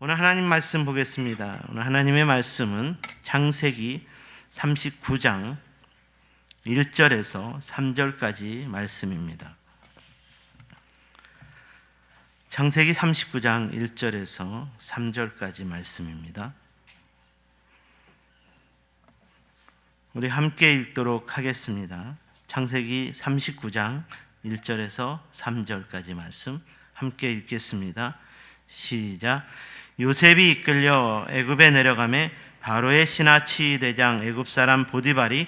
오늘 하나님 말씀 보겠습니다. 오늘 하나님의 말씀은 창세기 39장 1절에서 3절까지 말씀입니다. 창세기 39장 1절에서 3절까지 말씀입니다. 우리 함께 읽도록 하겠습니다. 창세기 39장 1절에서 3절까지 말씀 함께 읽겠습니다. 시작. 요셉이 이끌려 애굽에 내려가매 바로의 신하치 대장 애굽 사람 보디발이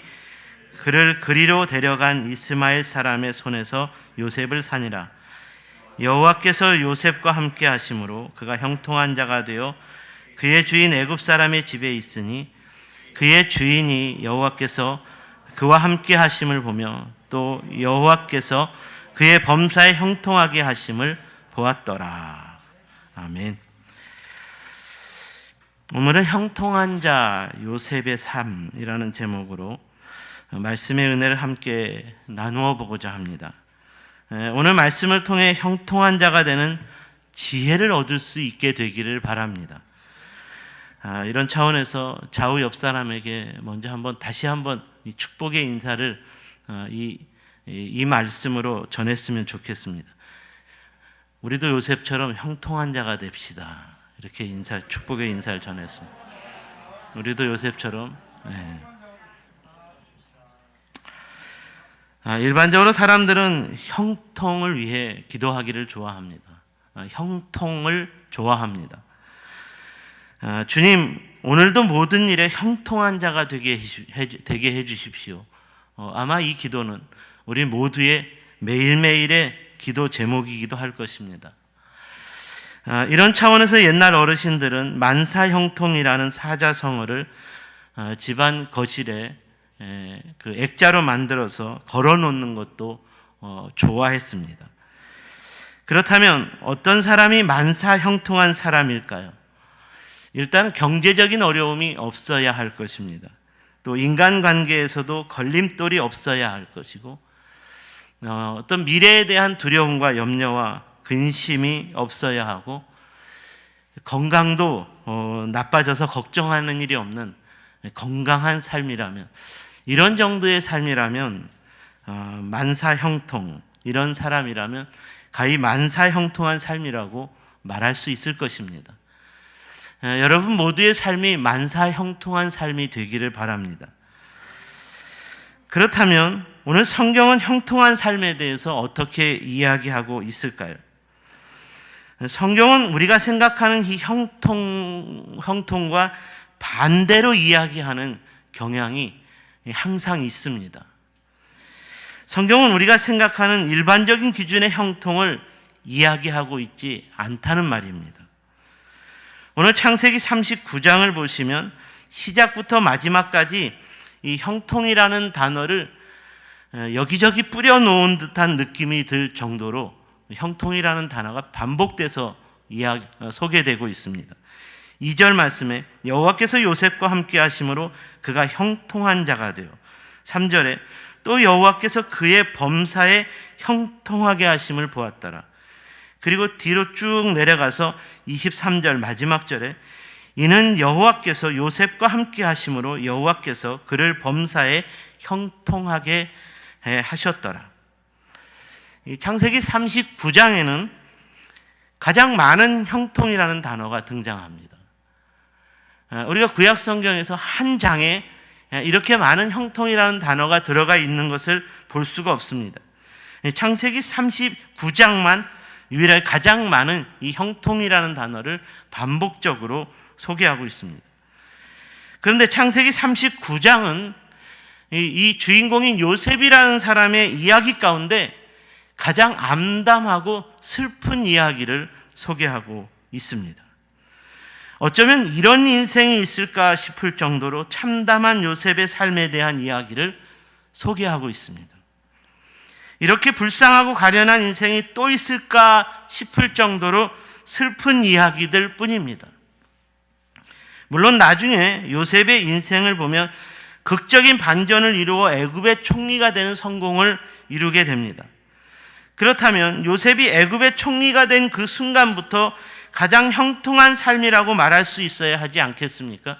그를 그리로 데려간 이스마엘 사람의 손에서 요셉을 산이라. 여호와께서 요셉과 함께 하심으로 그가 형통한 자가 되어 그의 주인 애굽 사람의 집에 있으니 그의 주인이 여호와께서 그와 함께 하심을 보며 또 여호와께서 그의 범사에 형통하게 하심을 보았더라. 아멘. 오늘은 형통한 자 요셉의 삶이라는 제목으로 말씀의 은혜를 함께 나누어 보고자 합니다. 오늘 말씀을 통해 형통한 자가 되는 지혜를 얻을 수 있게 되기를 바랍니다. 이런 차원에서 좌우 옆 사람에게 먼저 다시 한번 이 축복의 인사를 이 말씀으로 전했으면 좋겠습니다. 우리도 요셉처럼 형통한 자가 됩시다. 이렇게 축복의 인사를 전했습니다. 우리도 요셉처럼. 일반적으로 사람들은 형통을 위해 기도하기를 좋아합니다. 형통을 좋아합니다. 주님, 오늘도 모든 일에 형통한 자가 되게 해주십시오. 아마 이 기도는 우리 모두의 매일매일의 기도 제목이기도 할 것입니다. 이런 차원에서 옛날 어르신들은 만사형통이라는 사자성어를 집안 거실에 그 액자로 만들어서 걸어놓는 것도 좋아했습니다. 그렇다면 어떤 사람이 만사형통한 사람일까요? 일단 경제적인 어려움이 없어야 할 것입니다. 또 인간관계에서도 걸림돌이 없어야 할 것이고, 어떤 미래에 대한 두려움과 염려와 근심이 없어야 하고, 건강도 나빠져서 걱정하는 일이 없는 건강한 삶이라면, 이런 정도의 삶이라면 만사형통, 이런 사람이라면 가히 만사형통한 삶이라고 말할 수 있을 것입니다. 여러분 모두의 삶이 만사형통한 삶이 되기를 바랍니다. 그렇다면 오늘 성경은 형통한 삶에 대해서 어떻게 이야기하고 있을까요? 성경은 우리가 생각하는 이 형통과 반대로 이야기하는 경향이 항상 있습니다. 성경은 우리가 생각하는 일반적인 기준의 형통을 이야기하고 있지 않다는 말입니다. 오늘 창세기 39장을 보시면 시작부터 마지막까지 이 형통이라는 단어를 여기저기 뿌려놓은 듯한 느낌이 들 정도로 형통이라는 단어가 반복돼서 소개되고 있습니다. 2절 말씀에 여호와께서 요셉과 함께 하심으로 그가 형통한 자가 되어, 3절에 또 여호와께서 그의 범사에 형통하게 하심을 보았더라. 그리고 뒤로 쭉 내려가서 23절 마지막 절에 이는 여호와께서 요셉과 함께 하심으로 여호와께서 그를 범사에 형통하게 하셨더라. 이 창세기 39장에는 가장 많은 형통이라는 단어가 등장합니다. 우리가 구약 성경에서 한 장에 이렇게 많은 형통이라는 단어가 들어가 있는 것을 볼 수가 없습니다. 창세기 39장만 유일하게 가장 많은 이 형통이라는 단어를 반복적으로 소개하고 있습니다. 그런데 창세기 39장은 이 주인공인 요셉이라는 사람의 이야기 가운데 가장 암담하고 슬픈 이야기를 소개하고 있습니다. 어쩌면 이런 인생이 있을까 싶을 정도로 참담한 요셉의 삶에 대한 이야기를 소개하고 있습니다. 이렇게 불쌍하고 가련한 인생이 또 있을까 싶을 정도로 슬픈 이야기들 뿐입니다. 물론 나중에 요셉의 인생을 보면 극적인 반전을 이루어 애굽의 총리가 되는 성공을 이루게 됩니다. 그렇다면 요셉이 애굽의 총리가 된 그 순간부터 가장 형통한 삶이라고 말할 수 있어야 하지 않겠습니까?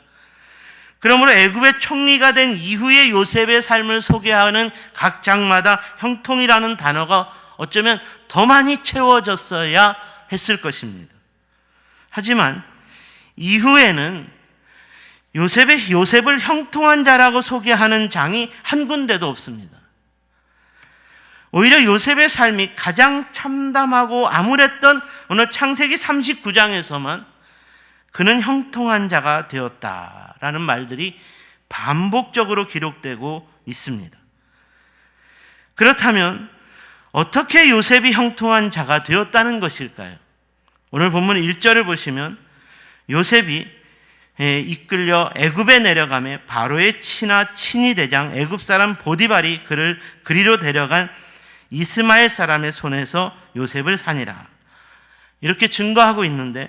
그러므로 애굽의 총리가 된 이후의 요셉의 삶을 소개하는 각 장마다 형통이라는 단어가 어쩌면 더 많이 채워졌어야 했을 것입니다. 하지만 이후에는 요셉을 형통한 자라고 소개하는 장이 한 군데도 없습니다. 오히려 요셉의 삶이 가장 참담하고 암울했던 오늘 창세기 39장에서만 그는 형통한 자가 되었다라는 말들이 반복적으로 기록되고 있습니다. 그렇다면 어떻게 요셉이 형통한 자가 되었다는 것일까요? 오늘 본문 1절을 보시면 요셉이 이끌려 애굽에 내려가매 바로의 친위 대장 애굽 사람 보디발이 그를 그리로 데려간 이스마엘 사람의 손에서 요셉을 사니라. 이렇게 증거하고 있는데,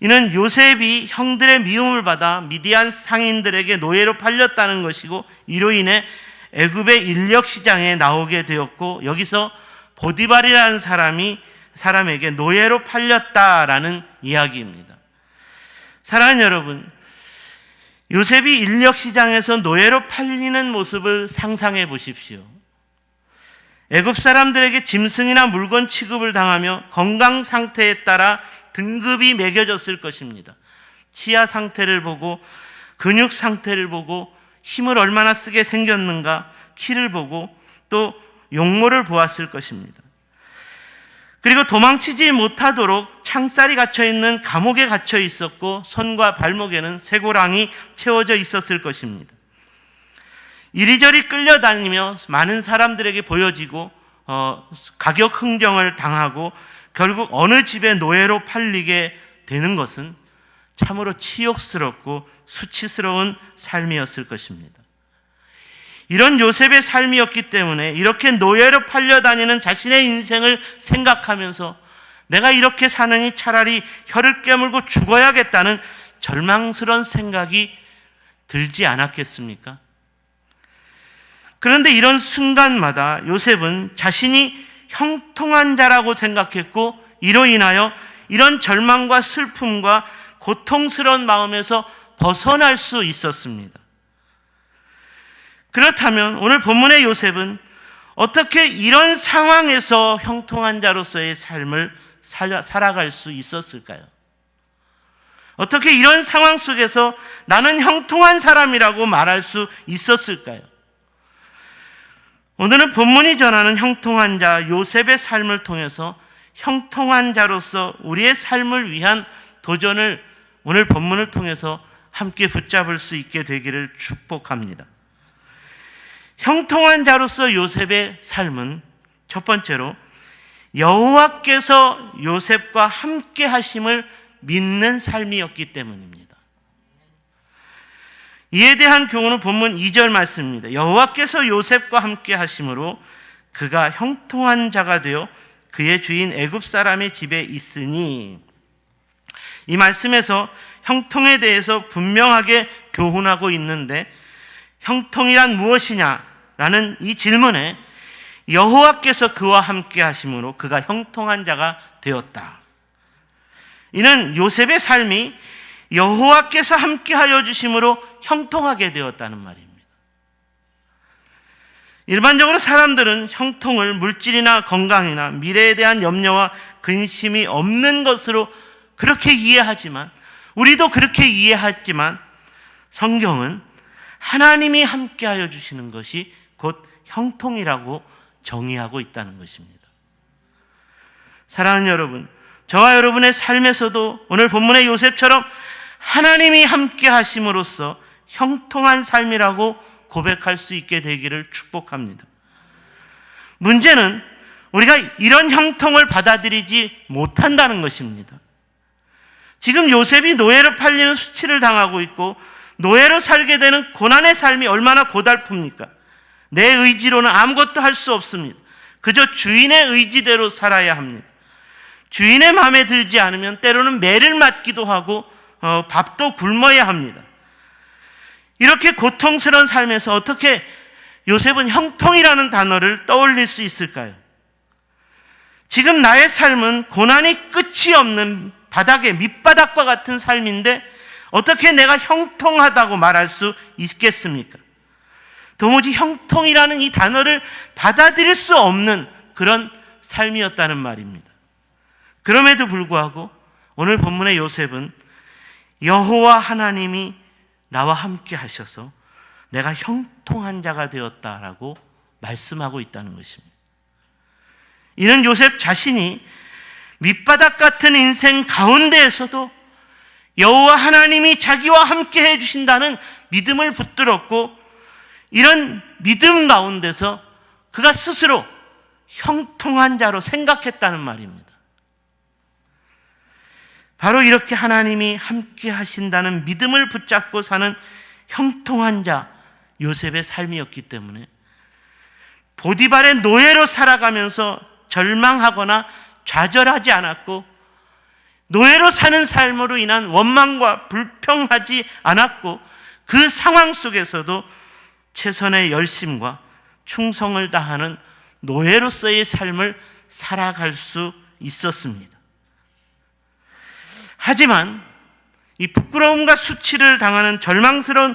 이는 요셉이 형들의 미움을 받아 미디안 상인들에게 노예로 팔렸다는 것이고, 이로 인해 애굽의 인력 시장에 나오게 되었고, 여기서 보디발이라는 사람에게 노예로 팔렸다라는 이야기입니다. 사랑하는 여러분, 요셉이 인력 시장에서 노예로 팔리는 모습을 상상해 보십시오. 애굽 사람들에게 짐승이나 물건 취급을 당하며 건강 상태에 따라 등급이 매겨졌을 것입니다. 치아 상태를 보고, 근육 상태를 보고, 힘을 얼마나 쓰게 생겼는가, 키를 보고, 또 용모를 보았을 것입니다. 그리고 도망치지 못하도록 창살이 갇혀있는 감옥에 갇혀 있었고, 손과 발목에는 쇠고랑이 채워져 있었을 것입니다. 이리저리 끌려다니며 많은 사람들에게 보여지고 가격 흥정을 당하고 결국 어느 집에 노예로 팔리게 되는 것은 참으로 치욕스럽고 수치스러운 삶이었을 것입니다. 이런 요셉의 삶이었기 때문에 이렇게 노예로 팔려다니는 자신의 인생을 생각하면서 내가 이렇게 사느니 차라리 혀를 깨물고 죽어야겠다는 절망스러운 생각이 들지 않았겠습니까? 그런데 이런 순간마다 요셉은 자신이 형통한 자라고 생각했고, 이로 인하여 이런 절망과 슬픔과 고통스러운 마음에서 벗어날 수 있었습니다. 그렇다면 오늘 본문의 요셉은 어떻게 이런 상황에서 형통한 자로서의 삶을 살아갈 수 있었을까요? 어떻게 이런 상황 속에서 나는 형통한 사람이라고 말할 수 있었을까요? 오늘은 본문이 전하는 형통한 자 요셉의 삶을 통해서 형통한 자로서 우리의 삶을 위한 도전을 오늘 본문을 통해서 함께 붙잡을 수 있게 되기를 축복합니다. 형통한 자로서 요셉의 삶은 첫 번째로 여호와께서 요셉과 함께 하심을 믿는 삶이었기 때문입니다. 이에 대한 교훈은 본문 2절 말씀입니다. 여호와께서 요셉과 함께 하심으로 그가 형통한 자가 되어 그의 주인 애굽 사람의 집에 있으니, 이 말씀에서 형통에 대해서 분명하게 교훈하고 있는데, 형통이란 무엇이냐라는 이 질문에 여호와께서 그와 함께 하심으로 그가 형통한 자가 되었다. 이는 요셉의 삶이 여호와께서 함께하여 주심으로 형통하게 되었다는 말입니다. 일반적으로 사람들은 형통을 물질이나 건강이나 미래에 대한 염려와 근심이 없는 것으로 그렇게 이해하지만, 우리도 그렇게 이해하지만, 성경은 하나님이 함께하여 주시는 것이 곧 형통이라고 정의하고 있다는 것입니다. 사랑하는 여러분, 저와 여러분의 삶에서도 오늘 본문의 요셉처럼 하나님이 함께 하심으로써 형통한 삶이라고 고백할 수 있게 되기를 축복합니다. 문제는 우리가 이런 형통을 받아들이지 못한다는 것입니다. 지금 요셉이 노예로 팔리는 수치를 당하고 있고 노예로 살게 되는 고난의 삶이 얼마나 고달픕니까? 내 의지로는 아무것도 할 수 없습니다. 그저 주인의 의지대로 살아야 합니다. 주인의 마음에 들지 않으면 때로는 매를 맞기도 하고 밥도 굶어야 합니다. 이렇게 고통스러운 삶에서 어떻게 요셉은 형통이라는 단어를 떠올릴 수 있을까요? 지금 나의 삶은 고난이 끝이 없는 바닥에 밑바닥과 같은 삶인데 어떻게 내가 형통하다고 말할 수 있겠습니까? 도무지 형통이라는 이 단어를 받아들일 수 없는 그런 삶이었다는 말입니다. 그럼에도 불구하고 오늘 본문의 요셉은 여호와 하나님이 나와 함께 하셔서 내가 형통한 자가 되었다라고 말씀하고 있다는 것입니다. 이는 요셉 자신이 밑바닥 같은 인생 가운데에서도 여호와 하나님이 자기와 함께 해주신다는 믿음을 붙들었고, 이런 믿음 가운데서 그가 스스로 형통한 자로 생각했다는 말입니다. 바로 이렇게 하나님이 함께 하신다는 믿음을 붙잡고 사는 형통한 자 요셉의 삶이었기 때문에 보디발의 노예로 살아가면서 절망하거나 좌절하지 않았고, 노예로 사는 삶으로 인한 원망과 불평하지 않았고, 그 상황 속에서도 최선의 열심과 충성을 다하는 노예로서의 삶을 살아갈 수 있었습니다. 하지만 이 부끄러움과 수치를 당하는 절망스러운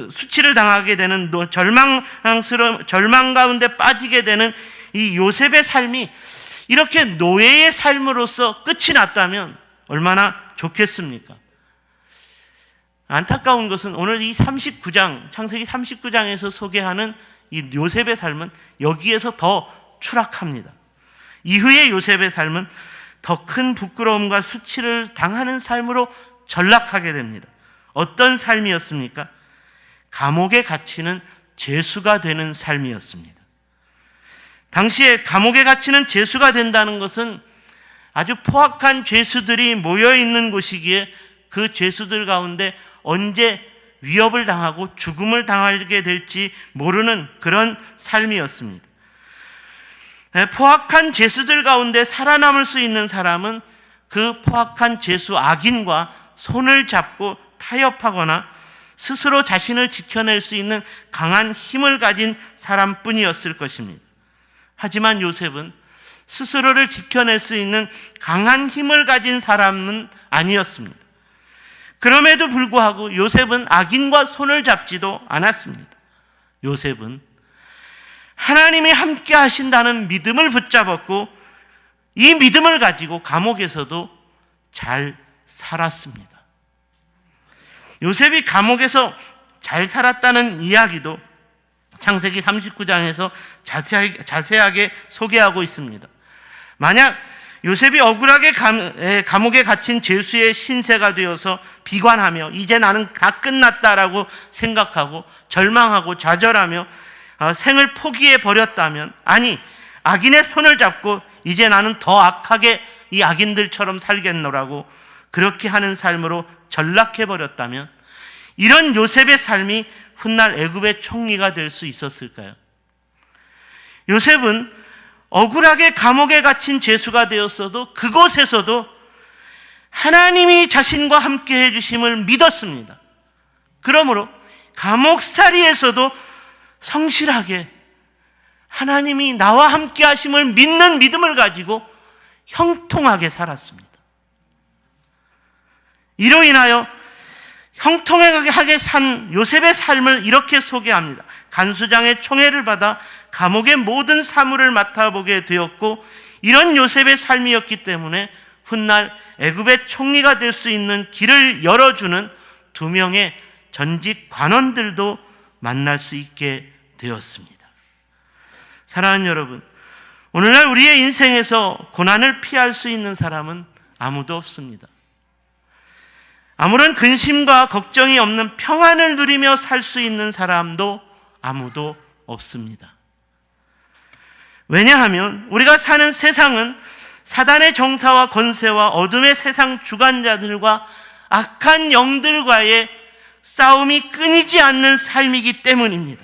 수치를 당하게 되는 절망 가운데 빠지게 되는 이 요셉의 삶이 이렇게 노예의 삶으로서 끝이 났다면 얼마나 좋겠습니까? 안타까운 것은 오늘 이 39장, 창세기 39장에서 소개하는 이 요셉의 삶은 여기에서 더 추락합니다. 이후의 요셉의 삶은 더 큰 부끄러움과 수치를 당하는 삶으로 전락하게 됩니다. 어떤 삶이었습니까? 감옥에 갇히는 죄수가 되는 삶이었습니다. 당시에 감옥에 갇히는 죄수가 된다는 것은 아주 포악한 죄수들이 모여있는 곳이기에 그 죄수들 가운데 언제 위협을 당하고 죽음을 당하게 될지 모르는 그런 삶이었습니다. 포악한 죄수들 가운데 살아남을 수 있는 사람은 그 포악한 죄수 악인과 손을 잡고 타협하거나 스스로 자신을 지켜낼 수 있는 강한 힘을 가진 사람뿐이었을 것입니다. 하지만 요셉은 스스로를 지켜낼 수 있는 강한 힘을 가진 사람은 아니었습니다. 그럼에도 불구하고 요셉은 악인과 손을 잡지도 않았습니다. 요셉은 하나님이 함께 하신다는 믿음을 붙잡았고, 이 믿음을 가지고 감옥에서도 잘 살았습니다. 요셉이 감옥에서 잘 살았다는 이야기도 창세기 39장에서 자세하게 소개하고 있습니다. 만약 요셉이 억울하게 감옥에 갇힌 죄수의 신세가 되어서 비관하며 이제 나는 다 끝났다라고 생각하고 절망하고 좌절하며 생을 포기해 버렸다면, 아니 악인의 손을 잡고 이제 나는 더 악하게 이 악인들처럼 살겠노라고 그렇게 하는 삶으로 전락해 버렸다면, 이런 요셉의 삶이 훗날 애굽의 총리가 될 수 있었을까요? 요셉은 억울하게 감옥에 갇힌 죄수가 되었어도 그곳에서도 하나님이 자신과 함께 해주심을 믿었습니다. 그러므로 감옥살이에서도 성실하게 하나님이 나와 함께 하심을 믿는 믿음을 가지고 형통하게 살았습니다. 이로 인하여 형통하게 산 요셉의 삶을 이렇게 소개합니다. 간수장의 총애를 받아 감옥의 모든 사무를 맡아보게 되었고, 이런 요셉의 삶이었기 때문에 훗날 애굽의 총리가 될 수 있는 길을 열어주는 2명의 전직 관원들도 만날 수 있게 되었습니다. 사랑하는 여러분, 오늘날 우리의 인생에서 고난을 피할 수 있는 사람은 아무도 없습니다. 아무런 근심과 걱정이 없는 평안을 누리며 살 수 있는 사람도 아무도 없습니다. 왜냐하면 우리가 사는 세상은 사단의 정사와 권세와 어둠의 세상 주관자들과 악한 영들과의 싸움이 끊이지 않는 삶이기 때문입니다.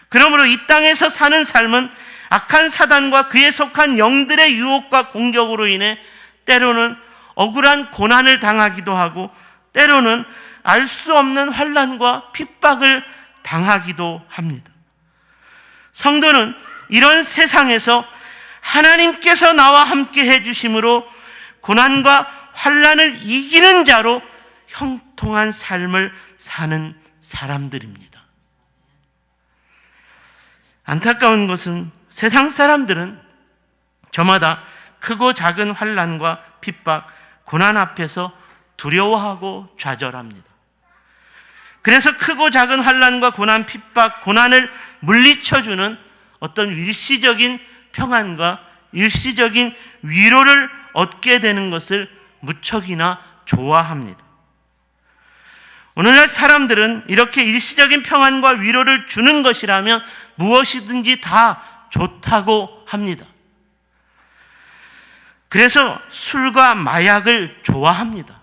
그러므로 이 땅에서 사는 삶은 악한 사단과 그에 속한 영들의 유혹과 공격으로 인해 때로는 억울한 고난을 당하기도 하고, 때로는 알 수 없는 환난과 핍박을 당하기도 합니다. 성도는 이런 세상에서 하나님께서 나와 함께 해주심으로 고난과 환난을 이기는 자로 형통한 삶을 사는 사람들입니다. 안타까운 것은 세상 사람들은 저마다 크고 작은 환난과 핍박, 고난 앞에서 두려워하고 좌절합니다. 그래서 크고 작은 환난과 고난, 핍박, 고난을 물리쳐주는 어떤 일시적인 평안과 일시적인 위로를 얻게 되는 것을 무척이나 좋아합니다. 오늘날 사람들은 이렇게 일시적인 평안과 위로를 주는 것이라면 무엇이든지 다 좋다고 합니다. 그래서 술과 마약을 좋아합니다.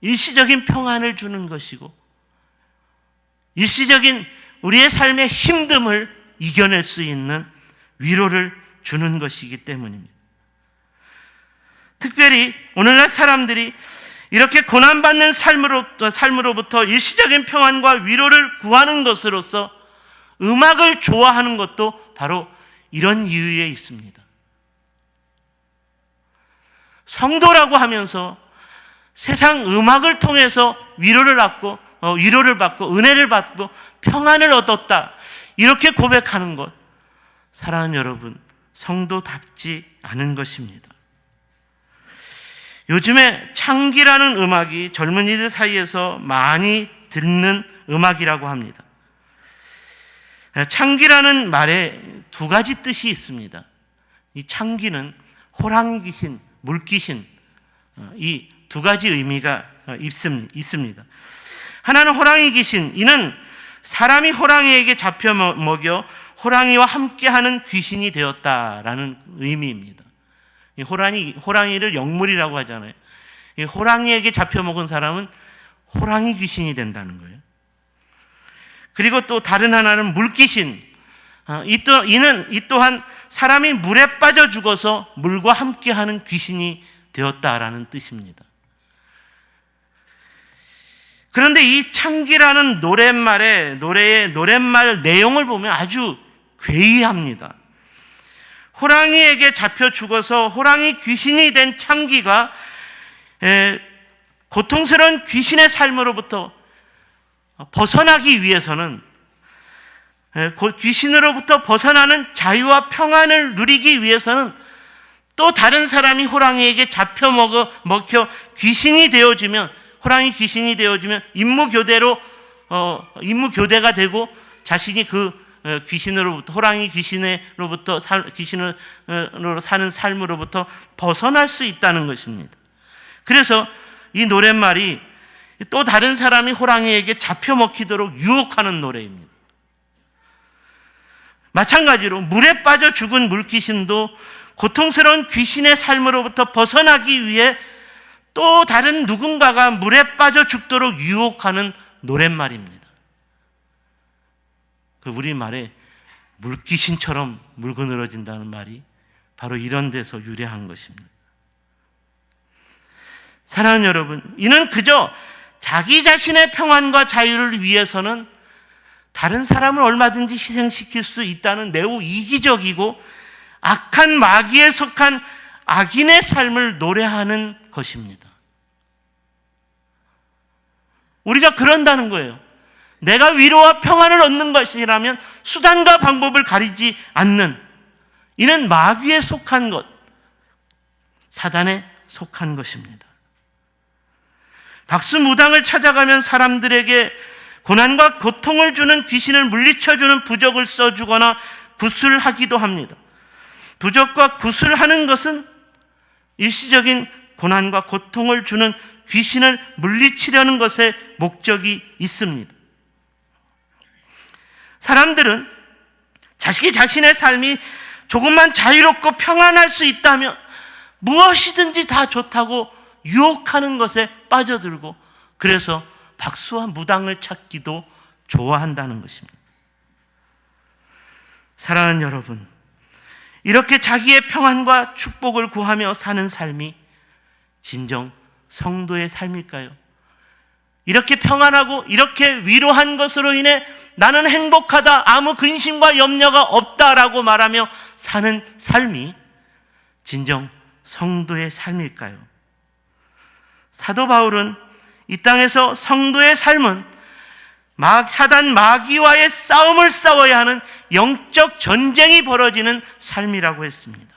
일시적인 평안을 주는 것이고 일시적인 우리의 삶의 힘듦을 이겨낼 수 있는 위로를 주는 것이기 때문입니다. 특별히 오늘날 사람들이 이렇게 고난받는 삶으로부터 일시적인 평안과 위로를 구하는 것으로서 음악을 좋아하는 것도 바로 이런 이유에 있습니다. 성도라고 하면서 세상 음악을 통해서 위로를 받고 은혜를 받고 평안을 얻었다, 이렇게 고백하는 것, 사랑하는 여러분, 성도답지 않은 것입니다. 요즘에 창기라는 음악이 젊은이들 사이에서 많이 듣는 음악이라고 합니다. 창기라는 말에 두 가지 뜻이 있습니다. 이 창기는 호랑이 귀신, 물귀신, 이 두 가지 의미가 있습니다. 하나는 호랑이 귀신, 이는 사람이 호랑이에게 잡혀 먹여 호랑이와 함께하는 귀신이 되었다라는 의미입니다. 이 호랑이를 영물이라고 하잖아요. 이 호랑이에게 잡혀 먹은 사람은 호랑이 귀신이 된다는 거예요. 그리고 또 다른 하나는 물귀신, 이 또한 사람이 물에 빠져 죽어서 물과 함께하는 귀신이 되었다라는 뜻입니다. 그런데 이 창기라는 노랫말 내용을 보면 아주 괴이합니다. 호랑이에게 잡혀 죽어서 호랑이 귀신이 된 창기가 고통스러운 귀신의 삶으로부터 벗어나기 위해서는, 귀신으로부터 벗어나는 자유와 평안을 누리기 위해서는 또 다른 사람이 호랑이에게 잡혀 먹혀 귀신이 되어지면, 호랑이 귀신이 되어지면 임무교대가 되고 자신이 그 호랑이 귀신으로 사는 삶으로부터 벗어날 수 있다는 것입니다. 그래서 이 노랫말이 또 다른 사람이 호랑이에게 잡혀 먹히도록 유혹하는 노래입니다. 마찬가지로 물에 빠져 죽은 물귀신도 고통스러운 귀신의 삶으로부터 벗어나기 위해 또 다른 누군가가 물에 빠져 죽도록 유혹하는 노랫말입니다. 그 우리말에 물귀신처럼 물고 늘어진다는 말이 바로 이런 데서 유래한 것입니다. 사랑하는 여러분, 이는 그저 자기 자신의 평안과 자유를 위해서는 다른 사람을 얼마든지 희생시킬 수 있다는 매우 이기적이고 악한 마귀에 속한 악인의 삶을 노래하는 것입니다. 우리가 그런다는 거예요. 내가 위로와 평안을 얻는 것이라면 수단과 방법을 가리지 않는, 이는 마귀에 속한 것, 사단에 속한 것입니다. 박수무당을 찾아가면 사람들에게 고난과 고통을 주는 귀신을 물리쳐주는 부적을 써주거나 구술하기도 합니다. 부적과 구술하는 것은 일시적인 고난과 고통을 주는 귀신을 물리치려는 것에 목적이 있습니다. 사람들은 자신의 삶이 조금만 자유롭고 평안할 수 있다면 무엇이든지 다 좋다고 유혹하는 것에 빠져들고, 그래서 박수와 무당을 찾기도 좋아한다는 것입니다. 사랑하는 여러분, 이렇게 자기의 평안과 축복을 구하며 사는 삶이 진정 성도의 삶일까요? 이렇게 평안하고 이렇게 위로한 것으로 인해 나는 행복하다, 아무 근심과 염려가 없다라고 말하며 사는 삶이 진정 성도의 삶일까요? 사도 바울은 이 땅에서 성도의 삶은 사단 마귀와의 싸움을 싸워야 하는 영적 전쟁이 벌어지는 삶이라고 했습니다.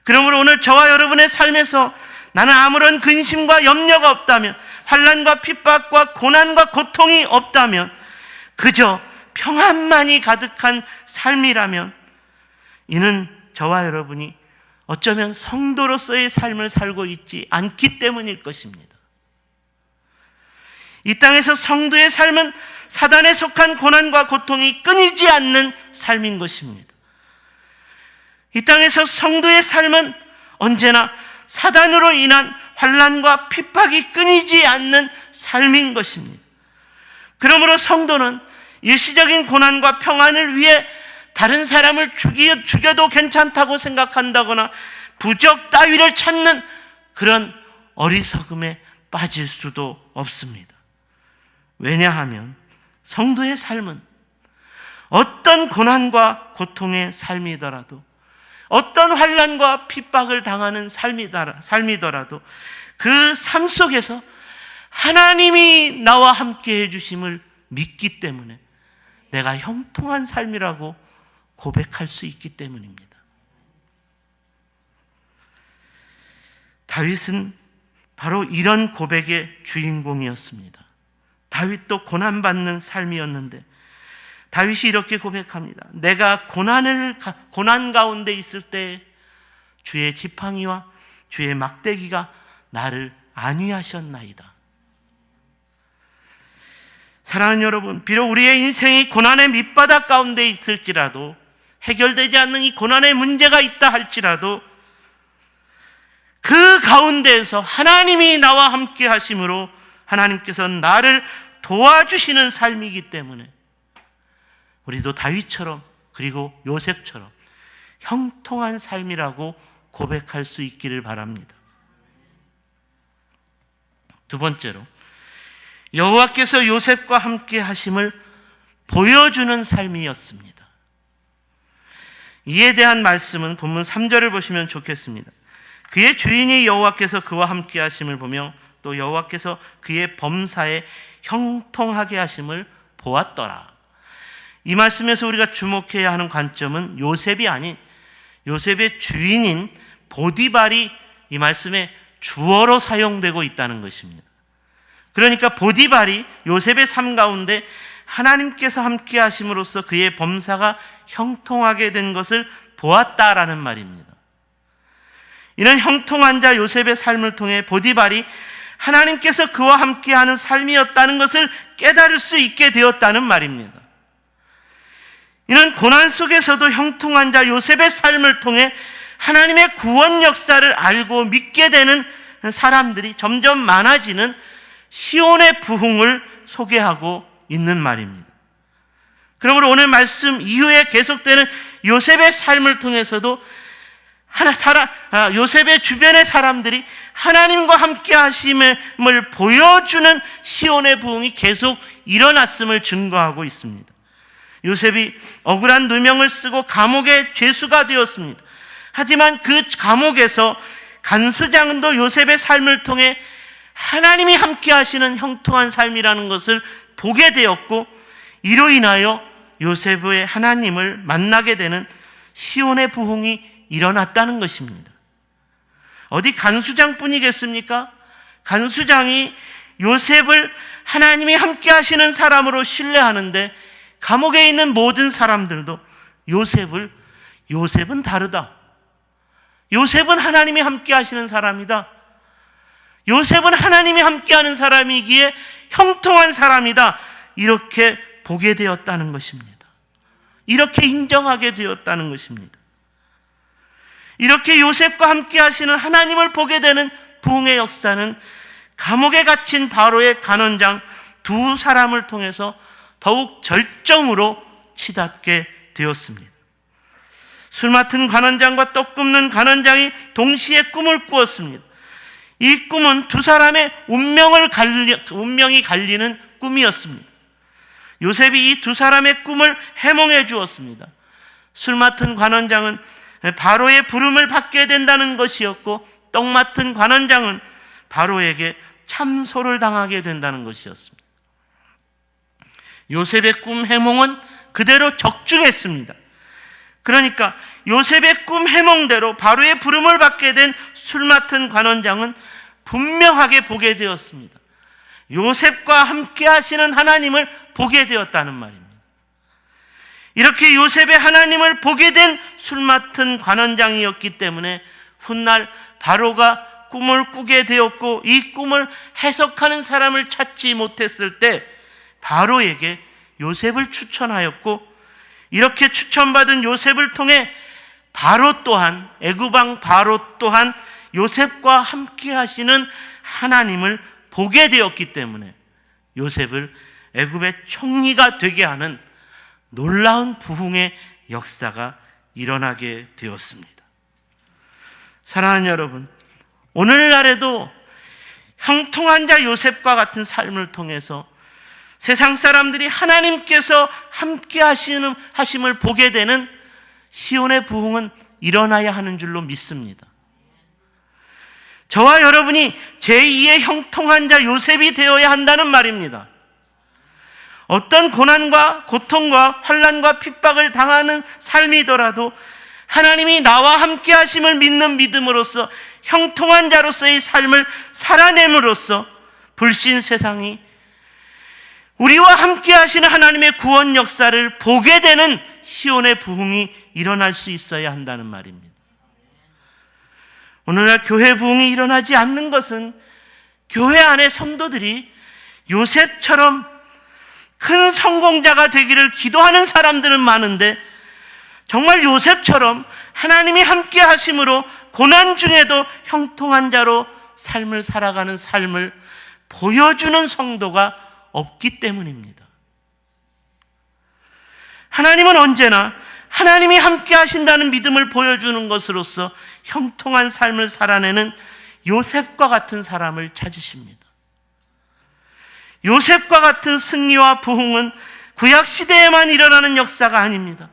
그러므로 오늘 저와 여러분의 삶에서 나는 아무런 근심과 염려가 없다면, 환난과 핍박과 고난과 고통이 없다면, 그저 평안만이 가득한 삶이라면 이는 저와 여러분이 어쩌면 성도로서의 삶을 살고 있지 않기 때문일 것입니다. 이 땅에서 성도의 삶은 사단에 속한 고난과 고통이 끊이지 않는 삶인 것입니다. 이 땅에서 성도의 삶은 언제나 사단으로 인한 환난과 핍박이 끊이지 않는 삶인 것입니다. 그러므로 성도는 일시적인 고난과 평안을 위해 다른 사람을 죽여도 괜찮다고 생각한다거나 부적 따위를 찾는 그런 어리석음에 빠질 수도 없습니다. 왜냐하면 성도의 삶은 어떤 고난과 고통의 삶이더라도, 어떤 환난과 핍박을 당하는 삶이더라도 그 삶 속에서 하나님이 나와 함께 해주심을 믿기 때문에 내가 형통한 삶이라고 고백할 수 있기 때문입니다. 다윗은 바로 이런 고백의 주인공이었습니다. 다윗도 고난받는 삶이었는데 다윗이 이렇게 고백합니다. 내가 고난 가운데 있을 때 주의 지팡이와 주의 막대기가 나를 안위하셨나이다. 사랑하는 여러분, 비록 우리의 인생이 고난의 밑바닥 가운데 있을지라도, 해결되지 않는 이 고난의 문제가 있다 할지라도 그 가운데에서 하나님이 나와 함께 하심으로 하나님께서 나를 도와주시는 삶이기 때문에 우리도 다윗처럼, 그리고 요셉처럼 형통한 삶이라고 고백할 수 있기를 바랍니다. 두 번째로, 여호와께서 요셉과 함께 하심을 보여주는 삶이었습니다. 이에 대한 말씀은 본문 3절을 보시면 좋겠습니다. 그의 주인이 여호와께서 그와 함께 하심을 보며 또 여호와께서 그의 범사에 형통하게 하심을 보았더라. 이 말씀에서 우리가 주목해야 하는 관점은 요셉이 아닌 요셉의 주인인 보디발이 이 말씀에 주어로 사용되고 있다는 것입니다. 그러니까 보디발이 요셉의 삶 가운데 하나님께서 함께 하심으로써 그의 범사가 형통하게 된 것을 보았다라는 말입니다. 이는 형통한 자 요셉의 삶을 통해 보디발이 하나님께서 그와 함께하는 삶이었다는 것을 깨달을 수 있게 되었다는 말입니다. 이는 고난 속에서도 형통한 자 요셉의 삶을 통해 하나님의 구원 역사를 알고 믿게 되는 사람들이 점점 많아지는 시온의 부흥을 소개하고 있는 말입니다. 그러므로 오늘 말씀 이후에 계속되는 요셉의 삶을 통해서도 요셉의 주변의 사람들이 하나님과 함께 하심을 보여주는 시온의 부흥이 계속 일어났음을 증거하고 있습니다. 요셉이 억울한 누명을 쓰고 감옥의 죄수가 되었습니다. 하지만 그 감옥에서 간수장도 요셉의 삶을 통해 하나님이 함께 하시는 형통한 삶이라는 것을 보게 되었고, 이로 인하여 요셉의 하나님을 만나게 되는 시온의 부흥이 일어났다는 것입니다. 어디 간수장뿐이겠습니까? 간수장이 요셉을 하나님이 함께 하시는 사람으로 신뢰하는데 감옥에 있는 모든 사람들도 요셉은 다르다. 요셉은 하나님이 함께 하시는 사람이다. 요셉은 하나님이 함께하는 사람이기에 형통한 사람이다. 이렇게 보게 되었다는 것입니다. 이렇게 인정하게 되었다는 것입니다. 이렇게 요셉과 함께 하시는 하나님을 보게 되는 부흥의 역사는 감옥에 갇힌 바로의 간원장 두 사람을 통해서 더욱 절정으로 치닫게 되었습니다. 술 맡은 간원장과 떡 굽는 간원장이 동시에 꿈을 꾸었습니다. 이 꿈은 두 사람의 운명이 갈리는 꿈이었습니다. 요셉이 이 두 사람의 꿈을 해몽해 주었습니다. 술 맡은 관원장은 바로의 부름을 받게 된다는 것이었고, 떡 맡은 관원장은 바로에게 참소를 당하게 된다는 것이었습니다. 요셉의 꿈 해몽은 그대로 적중했습니다. 그러니까 요셉의 꿈 해몽대로 바로의 부름을 받게 된 술 맡은 관원장은 분명하게 보게 되었습니다. 요셉과 함께 하시는 하나님을 보게 되었다는 말입니다. 이렇게 요셉의 하나님을 보게 된 술 맡은 관원장이었기 때문에 훗날 바로가 꿈을 꾸게 되었고, 이 꿈을 해석하는 사람을 찾지 못했을 때 바로에게 요셉을 추천하였고, 이렇게 추천받은 요셉을 통해 바로 또한, 애굽 왕 바로 또한 요셉과 함께 하시는 하나님을 보게 되었기 때문에 요셉을 애굽의 총리가 되게 하는 놀라운 부흥의 역사가 일어나게 되었습니다. 사랑하는 여러분, 오늘날에도 형통한 자 요셉과 같은 삶을 통해서 세상 사람들이 하나님께서 함께 하심을 보게 되는 시온의 부흥은 일어나야 하는 줄로 믿습니다. 저와 여러분이 제2의 형통한 자 요셉이 되어야 한다는 말입니다. 어떤 고난과 고통과 환난과 핍박을 당하는 삶이더라도 하나님이 나와 함께 하심을 믿는 믿음으로써 형통한 자로서의 삶을 살아냄으로써 불신 세상이 우리와 함께 하시는 하나님의 구원 역사를 보게 되는 시온의 부흥이 일어날 수 있어야 한다는 말입니다. 오늘날 교회 부흥이 일어나지 않는 것은 교회 안의 성도들이 요셉처럼 큰 성공자가 되기를 기도하는 사람들은 많은데, 정말 요셉처럼 하나님이 함께 하심으로 고난 중에도 형통한 자로 삶을 살아가는 삶을 보여주는 성도가 없기 때문입니다. 하나님은 언제나 하나님이 함께 하신다는 믿음을 보여주는 것으로서 형통한 삶을 살아내는 요셉과 같은 사람을 찾으십니다. 요셉과 같은 승리와 부흥은 구약시대에만 일어나는 역사가 아닙니다.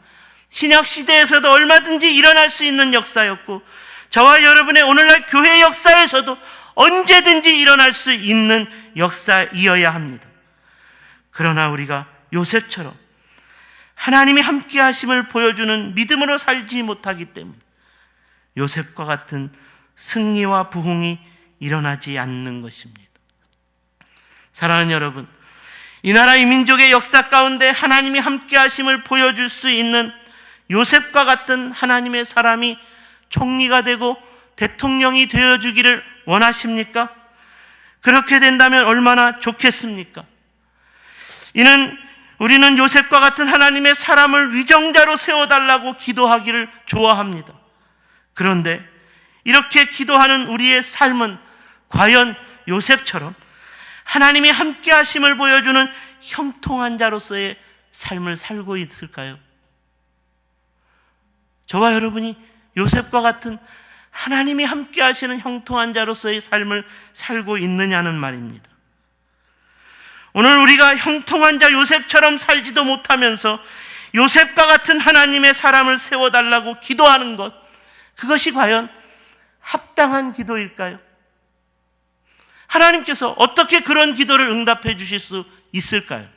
신약시대에서도 얼마든지 일어날 수 있는 역사였고, 저와 여러분의 오늘날 교회 역사에서도 언제든지 일어날 수 있는 역사이어야 합니다. 그러나 우리가 요셉처럼 하나님이 함께 하심을 보여주는 믿음으로 살지 못하기 때문에 요셉과 같은 승리와 부흥이 일어나지 않는 것입니다. 사랑하는 여러분, 이 나라 이 민족의 역사 가운데 하나님이 함께 하심을 보여줄 수 있는 요셉과 같은 하나님의 사람이 총리가 되고 대통령이 되어주기를 원하십니까? 그렇게 된다면 얼마나 좋겠습니까? 우리는 요셉과 같은 하나님의 사람을 위정자로 세워달라고 기도하기를 좋아합니다. 그런데 이렇게 기도하는 우리의 삶은 과연 요셉처럼 하나님이 함께 하심을 보여주는 형통한 자로서의 삶을 살고 있을까요? 저와 여러분이 요셉과 같은 하나님이 함께 하시는 형통한 자로서의 삶을 살고 있느냐는 말입니다. 오늘 우리가 형통한 자 요셉처럼 살지도 못하면서 요셉과 같은 하나님의 사람을 세워달라고 기도하는 것, 그것이 과연 합당한 기도일까요? 하나님께서 어떻게 그런 기도를 응답해 주실 수 있을까요?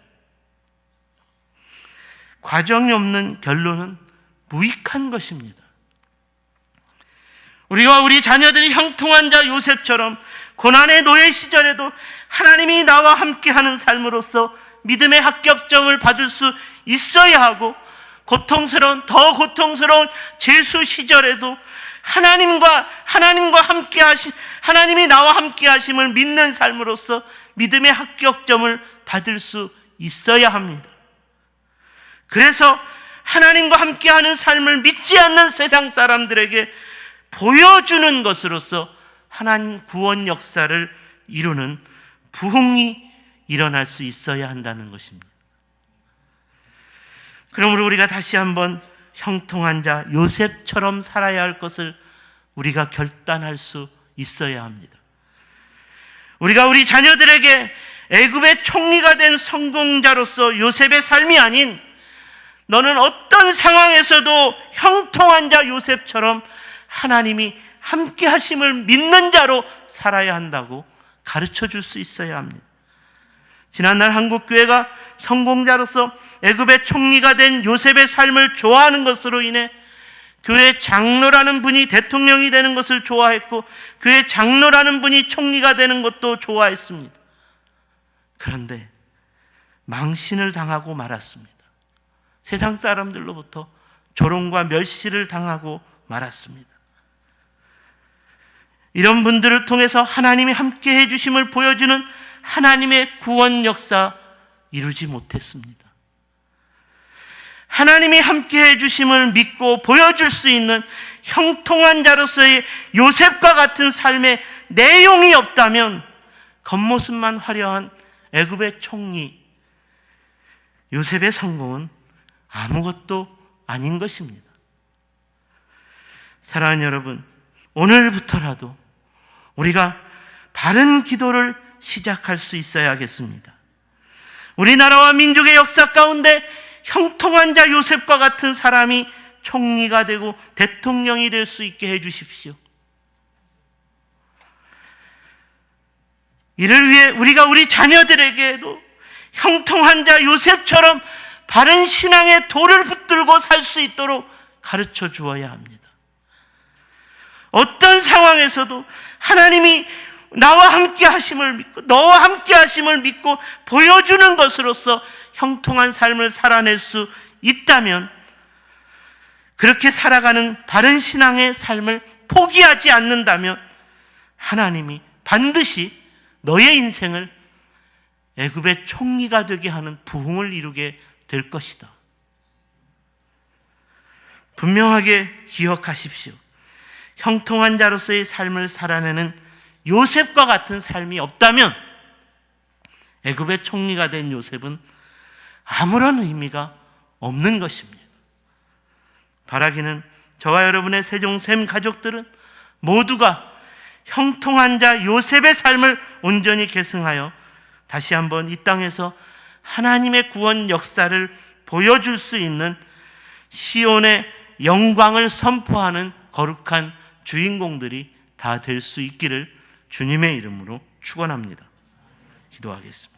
과정이 없는 결론은 무익한 것입니다. 우리와 우리 자녀들이 형통한 자 요셉처럼 고난의 노예 시절에도 하나님이 나와 함께하는 삶으로서 믿음의 합격점을 받을 수 있어야 하고, 더 고통스러운 재수 시절에도 하나님과 함께 하나님이 나와 함께 하심을 믿는 삶으로서 믿음의 합격점을 받을 수 있어야 합니다. 그래서 하나님과 함께하는 삶을 믿지 않는 세상 사람들에게 보여주는 것으로서 하나님 구원 역사를 이루는 부흥이 일어날 수 있어야 한다는 것입니다. 그러므로 우리가 다시 한번 형통한 자 요셉처럼 살아야 할 것을 우리가 결단할 수 있어야 합니다. 우리가 우리 자녀들에게 애굽의 총리가 된 성공자로서 요셉의 삶이 아닌 너는 어떤 상황에서도 형통한 자 요셉처럼 하나님이 함께 하심을 믿는 자로 살아야 한다고 가르쳐 줄 수 있어야 합니다. 지난날 한국교회가 성공자로서 애굽의 총리가 된 요셉의 삶을 좋아하는 것으로 인해 교회 장로라는 분이 대통령이 되는 것을 좋아했고 교회 장로라는 분이 총리가 되는 것도 좋아했습니다. 그런데 망신을 당하고 말았습니다. 세상 사람들로부터 조롱과 멸시를 당하고 말았습니다. 이런 분들을 통해서 하나님이 함께 해주심을 보여주는 하나님의 구원 역사 이루지 못했습니다. 하나님이 함께 해주심을 믿고 보여줄 수 있는 형통한 자로서의 요셉과 같은 삶의 내용이 없다면 겉모습만 화려한 애굽의 총리 요셉의 성공은 아무것도 아닌 것입니다. 사랑하는 여러분, 오늘부터라도 우리가 바른 기도를 시작할 수 있어야겠습니다. 우리나라와 민족의 역사 가운데 형통한 자 요셉과 같은 사람이 총리가 되고 대통령이 될 수 있게 해주십시오. 이를 위해 우리가 우리 자녀들에게도 형통한 자 요셉처럼 바른 신앙의 돌을 붙들고 살 수 있도록 가르쳐 주어야 합니다. 어떤 상황에서도 하나님이 나와 함께 하심을 믿고 너와 함께 하심을 믿고 보여주는 것으로서 형통한 삶을 살아낼 수 있다면 그렇게 살아가는 바른 신앙의 삶을 포기하지 않는다면 하나님이 반드시 너의 인생을 애굽의 총리가 되게 하는 부흥을 이루게 될 것이다. 분명하게 기억하십시오. 형통한 자로서의 삶을 살아내는 요셉과 같은 삶이 없다면 애굽의 총리가 된 요셉은 아무런 의미가 없는 것입니다. 바라기는 저와 여러분의 세종샘 가족들은 모두가 형통한 자 요셉의 삶을 온전히 계승하여 다시 한번 이 땅에서 하나님의 구원 역사를 보여줄 수 있는 시온의 영광을 선포하는 거룩한 주인공들이 다 될 수 있기를 주님의 이름으로 축원합니다. 기도하겠습니다.